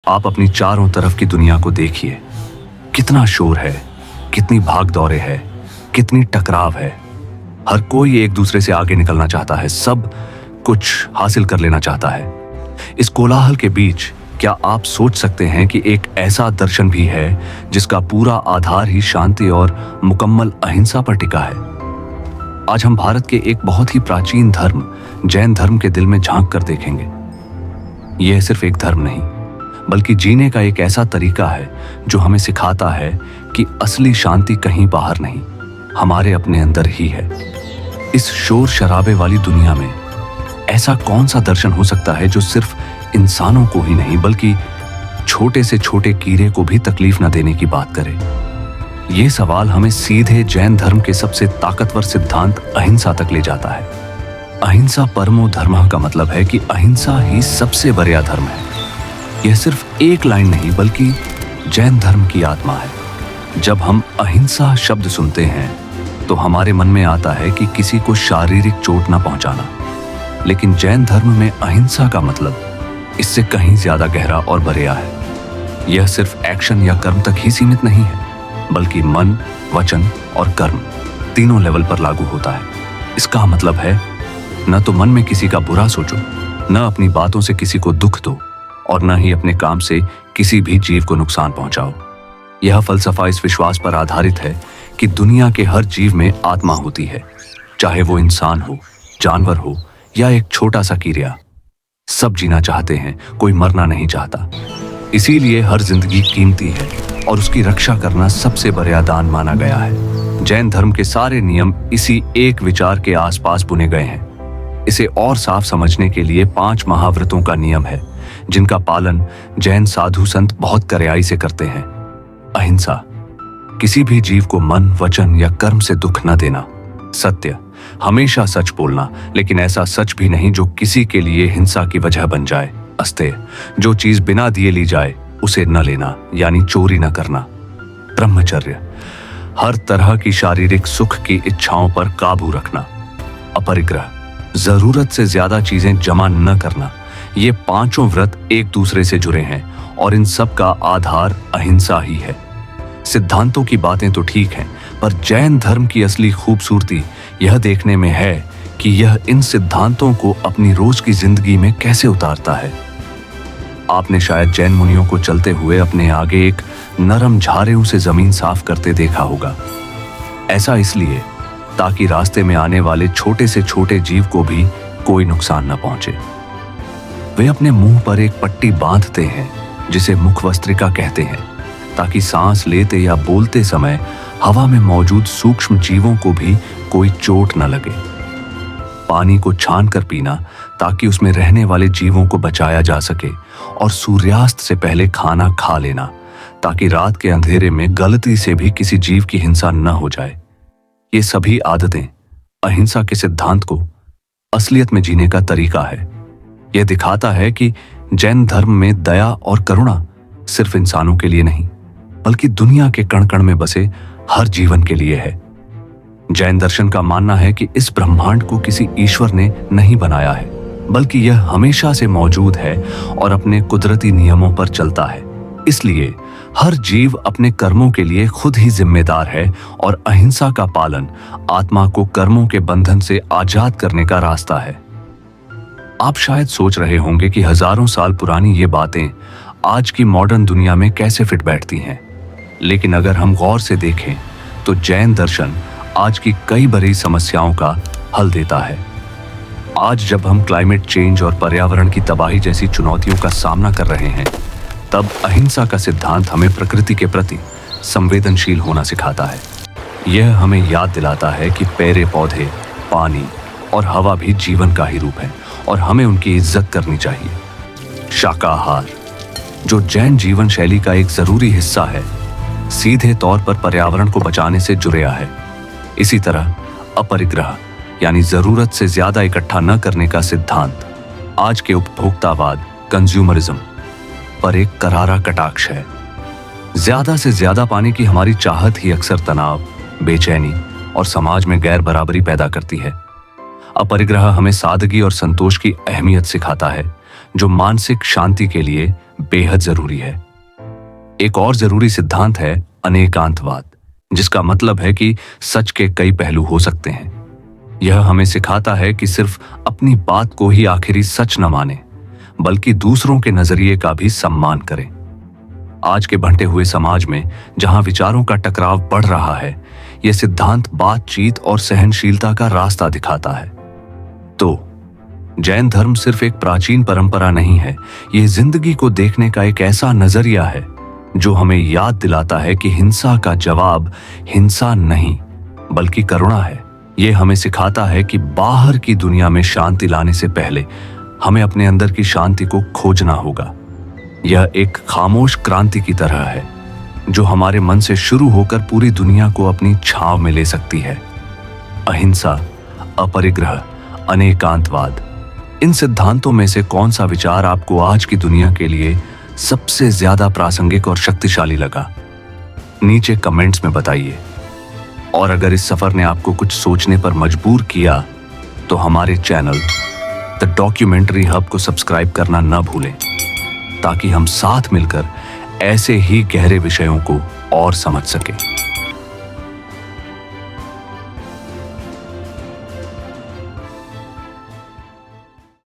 आप अपनी चारों तरफ की दुनिया को देखिए। कितना शोर है, कितनी भाग दौड़े है, कितनी टकराव है। हर कोई एक दूसरे से आगे निकलना चाहता है, सब कुछ हासिल कर लेना चाहता है। इस कोलाहल के बीच क्या आप सोच सकते हैं कि एक ऐसा दर्शन भी है जिसका पूरा आधार ही शांति और मुकम्मल अहिंसा पर टिका है? आज हम भारत के एक बहुत ही प्राचीन धर्म जैन धर्म के दिल में झांक कर देखेंगे। यह सिर्फ एक धर्म नहीं, बल्कि जीने का एक ऐसा तरीका है जो हमें सिखाता है कि असली शांति कहीं बाहर नहीं, हमारे अपने अंदर ही है। इस शोर शराबे वाली दुनिया में ऐसा कौन सा दर्शन हो सकता है जो सिर्फ इंसानों को ही नहीं बल्कि छोटे से छोटे कीड़े को भी तकलीफ न देने की बात करे? ये सवाल हमें सीधे जैन धर्म के सबसे ताकतवर सिद्धांत अहिंसा तक ले जाता है। अहिंसा परमो धर्मः का मतलब है कि अहिंसा ही सबसे बड़ा धर्म है। यह सिर्फ एक लाइन नहीं बल्कि जैन धर्म की आत्मा है। जब हम अहिंसा शब्द सुनते हैं तो हमारे मन में आता है कि किसी को शारीरिक चोट न पहुंचाना, लेकिन जैन धर्म में अहिंसा का मतलब इससे कहीं ज्यादा गहरा और बड़ा है। यह सिर्फ एक्शन या कर्म तक ही सीमित नहीं है, बल्कि मन, वचन और कर्म तीनों लेवल पर लागू होता है। इसका मतलब है न तो मन में किसी का बुरा सोचो, न अपनी बातों से किसी को दुख दो और न ही अपने काम से किसी भी जीव को नुकसान पहुंचाओ। यह फलसफा इस विश्वास पर आधारित है कि दुनिया के हर जीव में आत्मा होती है, चाहे वो इंसान हो, जानवर हो या एक छोटा सा कीड़ा। सब जीना चाहते हैं, कोई मरना नहीं चाहता। इसीलिए हर जिंदगी कीमती है और उसकी रक्षा करना सबसे बड़ा दान माना गया है। जैन धर्म के सारे नियम इसी एक विचार के आसपास बुने गए हैं। इसे और साफ समझने के लिए 5 महाव्रतों का नियम है, जिनका पालन जैन साधु संत बहुत कड़ाई से करते हैं। अहिंसा, किसी भी जीव को मन, वचन या कर्म से दुख न देना। सत्य, हमेशा सच बोलना, लेकिन ऐसा सच भी नहीं जो किसी के लिए हिंसा की वजह बन जाए। अस्तेय, जो चीज बिना दिए ली जाए उसे न लेना, यानी चोरी न करना। ब्रह्मचर्य, हर तरह की शारीरिक सुख की इच्छाओं पर काबू रखना। अपरिग्रह, जरूरत से ज्यादा चीजें जमा न करना। ये 5 व्रत एक दूसरे से जुड़े हैं और इन सब का आधार अहिंसा ही है। सिद्धांतों की बातें तो ठीक हैं, पर जैन धर्म की असली खूबसूरती यह देखने में है कि यह इन सिद्धांतों को अपनी रोज की जिंदगी में कैसे उतारता है। आपने शायद जैन मुनियों को चलते हुए अपने आगे एक नरम झाड़ू से जमीन साफ करते देखा होगा। ऐसा इसलिए ताकि रास्ते में आने वाले छोटे से छोटे जीव को भी कोई नुकसान न पहुंचे। वे अपने मुंह पर एक पट्टी बांधते हैं जिसे मुखवस्त्रिका कहते हैं, ताकि सांस लेते या बोलते समय हवा में मौजूद सूक्ष्म जीवों को भी कोई चोट न लगे। पानी को छान कर पीना ताकि उसमें रहने वाले जीवों को बचाया जा सके, और सूर्यास्त से पहले खाना खा लेना ताकि रात के अंधेरे में गलती से भी किसी जीव की हिंसा न हो जाए। ये सभी आदतें अहिंसा के सिद्धांत को असलियत में जीने का तरीका है। यह दिखाता है कि जैन धर्म में दया और करुणा सिर्फ इंसानों के लिए नहीं, बल्कि दुनिया के कण कण में बसे हर जीवन के लिए है। जैन दर्शन का मानना है कि इस ब्रह्मांड को किसी ईश्वर ने नहीं बनाया है, बल्कि यह हमेशा से मौजूद है और अपने कुदरती नियमों पर चलता है। इसलिए हर जीव अपने कर्मों के लिए खुद ही जिम्मेदार है और अहिंसा का पालन आत्मा को कर्मों के बंधन से आजाद करने का रास्ता है। आप शायद सोच रहे होंगे कि हजारों साल पुरानी ये बातें आज की मॉडर्न दुनिया में कैसे फिट बैठती हैं, लेकिन अगर हम गौर से देखें तो जैन दर्शन आज की कई बड़ी समस्याओं का हल देता है। आज जब हम क्लाइमेट चेंज और पर्यावरण की तबाही जैसी चुनौतियों का सामना कर रहे हैं, तब अहिंसा का सिद्धांत हमें प्रकृति के प्रति संवेदनशील होना सिखाता है। यह हमें याद दिलाता है कि पेड़ पौधे, पानी और हवा भी जीवन का ही रूप है और हमें उनकी इज्जत करनी चाहिए। शाकाहार, जो जैन जीवन शैली का एक जरूरी हिस्सा है, सीधे तौर पर पर्यावरण को बचाने से जुड़ा है। इसी तरह अपरिग्रह यानी जरूरत से ज्यादा इकट्ठा न करने का सिद्धांत आज के उपभोक्तावाद, कंज्यूमरिज्म पर एक करारा कटाक्ष है। ज्यादा से ज्यादा पाने की हमारी चाहत ही अक्सर तनाव, बेचैनी और समाज में गैर बराबरी पैदा करती है। अपरिग्रह हमें सादगी और संतोष की अहमियत सिखाता है, जो मानसिक शांति के लिए बेहद जरूरी है। एक और जरूरी सिद्धांत है अनेकांतवाद, जिसका मतलब है कि सच के कई पहलू हो सकते हैं। यह हमें सिखाता है कि सिर्फ अपनी बात को ही आखिरी सच न माने, बल्कि दूसरों के नजरिए का भी सम्मान करें। आज के बंटे हुए समाज में जहां विचारों का टकराव बढ़ रहा है, यह सिद्धांत बातचीत और सहनशीलता का रास्ता दिखाता है। तो जैन धर्म सिर्फ एक प्राचीन परंपरा नहीं है, यह जिंदगी को देखने का एक ऐसा नजरिया है जो हमें याद दिलाता है कि हिंसा का जवाब हिंसा नहीं बल्कि करुणा है। यह हमें सिखाता है कि बाहर की दुनिया में शांति लाने से पहले हमें अपने अंदर की शांति को खोजना होगा। यह एक खामोश क्रांति की तरह है जो हमारे मन से शुरू होकर पूरी दुनिया को अपनी छांव में ले सकती है। अहिंसा, अपरिग्रह, अनेकांतवाद, इन सिद्धांतों में से कौन सा विचार आपको आज की दुनिया के लिए सबसे ज्यादा प्रासंगिक और शक्तिशाली लगा? नीचे कमेंट्स में बताइए। और अगर इस सफर ने आपको कुछ सोचने पर मजबूर किया तो हमारे चैनल द डॉक्यूमेंट्री हब को सब्सक्राइब करना न भूलें, ताकि हम साथ मिलकर ऐसे ही गहरे विषयों को और समझ सकें।